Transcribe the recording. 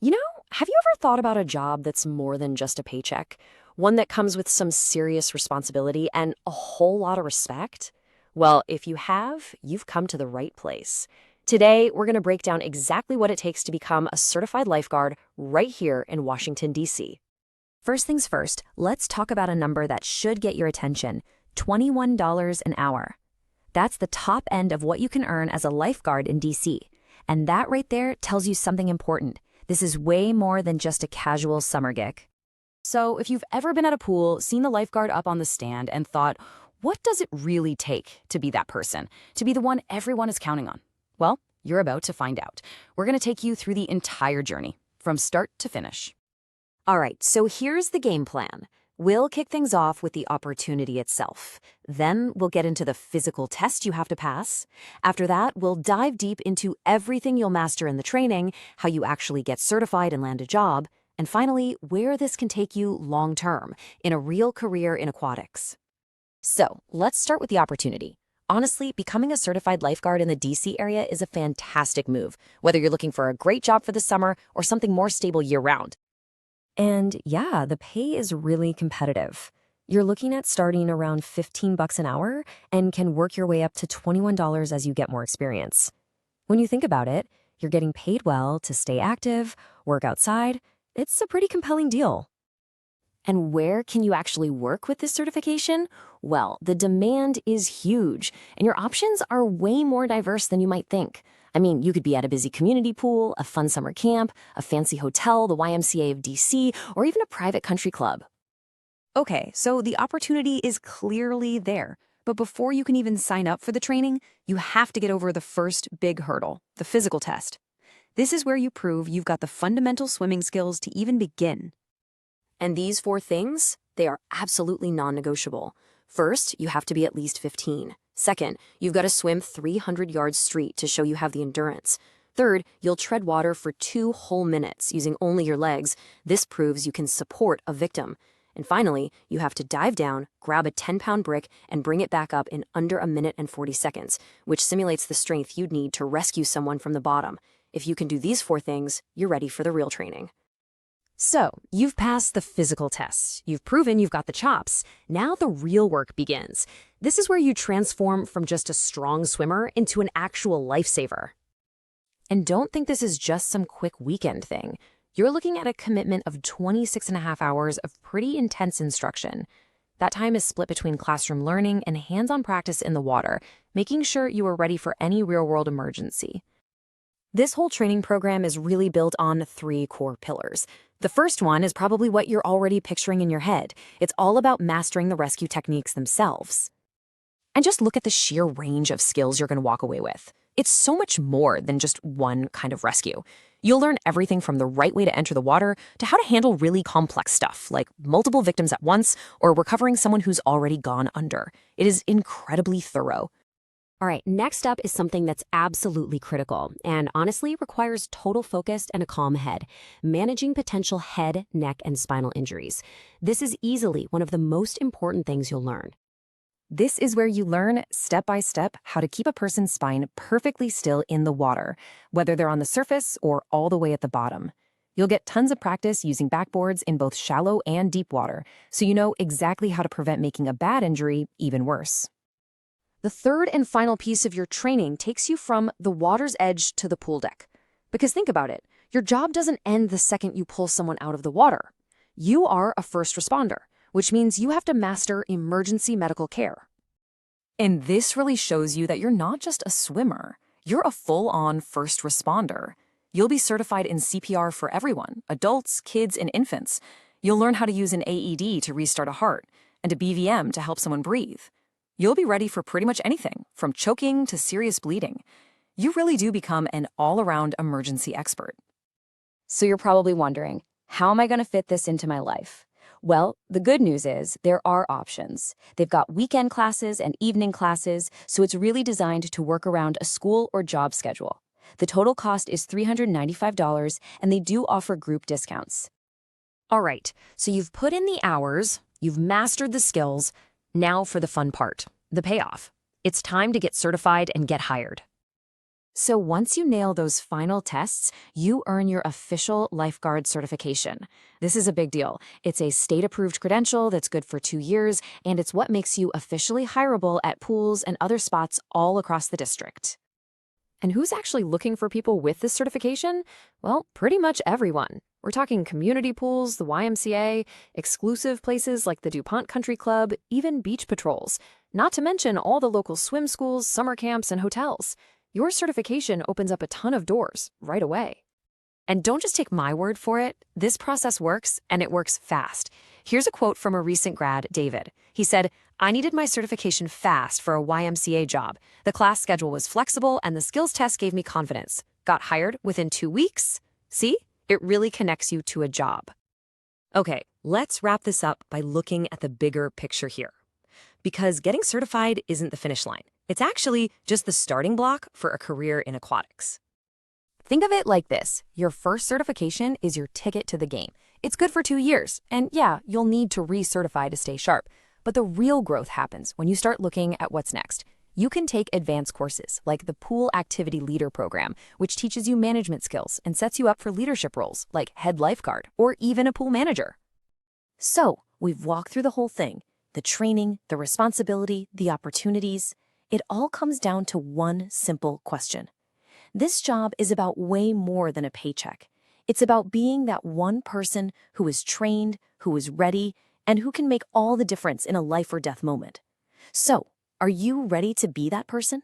You know, have you ever thought about a job that's more than just a paycheck? One that comes with some serious responsibility and a whole lot of respect? Well, if you have, you've come to the right place. Today, we're going to break down exactly what it takes to become a certified lifeguard right here in Washington, D.C. First things first, let's talk about a number that should get your attention: $21 an hour. That's the top end of what you can earn as a lifeguard in D.C. And that right there tells you something important. This is way more than just a casual summer gig. So if you've ever been at a pool, seen the lifeguard up on the stand, and thought, what does it really take to be that person, to be the one everyone is counting on? Well, you're about to find out. We're going to take you through the entire journey, from start to finish. All right, so here's the game plan. We'll kick things off with the opportunity itself. Then we'll get into the physical test you have to pass. After that, we'll dive deep into everything you'll master in the training, how you actually get certified and land a job, and finally, where this can take you long-term in a real career in aquatics. So let's start with the opportunity. Honestly, becoming a certified lifeguard in the DC area is a fantastic move, whether you're looking for a great job for the summer or something more stable year-round. And yeah, the pay is really competitive. You're looking at starting around $15 an hour and can work your way up to $21 as you get more experience. When you think about it, you're getting paid well to stay active, work outside. It's a pretty compelling deal. And where can you actually work with this certification? Well, the demand is huge, and your options are way more diverse than you might think. I mean, you could be at a busy community pool, a fun summer camp, a fancy hotel, the YMCA of DC, or even a private country club. Okay, so the opportunity is clearly there. But before you can even sign up for the training, you have to get over the first big hurdle, the physical test. This is where you prove you've got the fundamental swimming skills to even begin. And these 4 things, they are absolutely non-negotiable. First, you have to be at least 15. Second, you've got to swim 300 yards straight to show you have the endurance. Third, you'll tread water for 2 whole minutes using only your legs. This proves you can support a victim. And finally, you have to dive down, grab a 10-pound brick, and bring it back up in under a minute and 40 seconds, which simulates the strength you'd need to rescue someone from the bottom. If you can do these 4 things, you're ready for the real training. So, you've passed the physical tests. You've proven you've got the chops. Now the real work begins. This is where you transform from just a strong swimmer into an actual lifesaver. And don't think this is just some quick weekend thing. You're looking at a commitment of 26.5 hours of pretty intense instruction. That time is split between classroom learning and hands-on practice in the water, making sure you are ready for any real-world emergency. This whole training program is really built on 3 core pillars. The first one is probably what you're already picturing in your head. It's all about mastering the rescue techniques themselves. And just look at the sheer range of skills you're going to walk away with. It's so much more than just one kind of rescue. You'll learn everything from the right way to enter the water to how to handle really complex stuff, like multiple victims at once or recovering someone who's already gone under. It is incredibly thorough. All right, next up is something that's absolutely critical and honestly requires total focus and a calm head: managing potential head, neck, and spinal injuries. This is easily one of the most important things you'll learn. This is where you learn step by step how to keep a person's spine perfectly still in the water, whether they're on the surface or all the way at the bottom. You'll get tons of practice using backboards in both shallow and deep water, so you know exactly how to prevent making a bad injury even worse. The third and final piece of your training takes you from the water's edge to the pool deck. Because think about it, your job doesn't end the second you pull someone out of the water. You are a first responder, which means you have to master emergency medical care. And this really shows you that you're not just a swimmer, you're a full-on first responder. You'll be certified in CPR for everyone, adults, kids, and infants. You'll learn how to use an AED to restart a heart, and a BVM to help someone breathe. You'll be ready for pretty much anything, from choking to serious bleeding. You really do become an all-around emergency expert. So you're probably wondering, how am I going to fit this into my life? Well, the good news is there are options. They've got weekend classes and evening classes, so it's really designed to work around a school or job schedule. The total cost is $395, and they do offer group discounts. All right, so you've put in the hours, you've mastered the skills. Now for the fun part, the payoff. It's time to get certified and get hired. So once you nail those final tests, you earn your official lifeguard certification. This is a big deal. It's a state-approved credential that's good for 2 years, and it's what makes you officially hireable at pools and other spots all across the district. And who's actually looking for people with this certification? Well, pretty much everyone. We're talking community pools, the YMCA, exclusive places like the Dupont Country Club, even beach patrols, not to mention all the local swim schools, summer camps, and hotels. Your certification opens up a ton of doors right away. And don't just take my word for it. This process works, and it works fast. Here's a quote from a recent grad, David. He said, "I needed my certification fast for a YMCA job. The class schedule was flexible, and the skills test gave me confidence. Got hired within 2 weeks. See? It really connects you to a job." Okay, let's wrap this up by looking at the bigger picture here. Because getting certified isn't the finish line. It's actually just the starting block for a career in aquatics. Think of it like this. Your first certification is your ticket to the game. It's good for 2 years, and yeah, you'll need to recertify to stay sharp. But the real growth happens when you start looking at what's next. You can take advanced courses like the Pool Activity Leader program, which teaches you management skills and sets you up for leadership roles like head lifeguard or even a pool manager. So, we've walked through the whole thing. The training, the responsibility, the opportunities. It all comes down to one simple question. This job is about way more than a paycheck. It's about being that one person who is trained, who is ready, and who can make all the difference in a life or death moment. So, are you ready to be that person?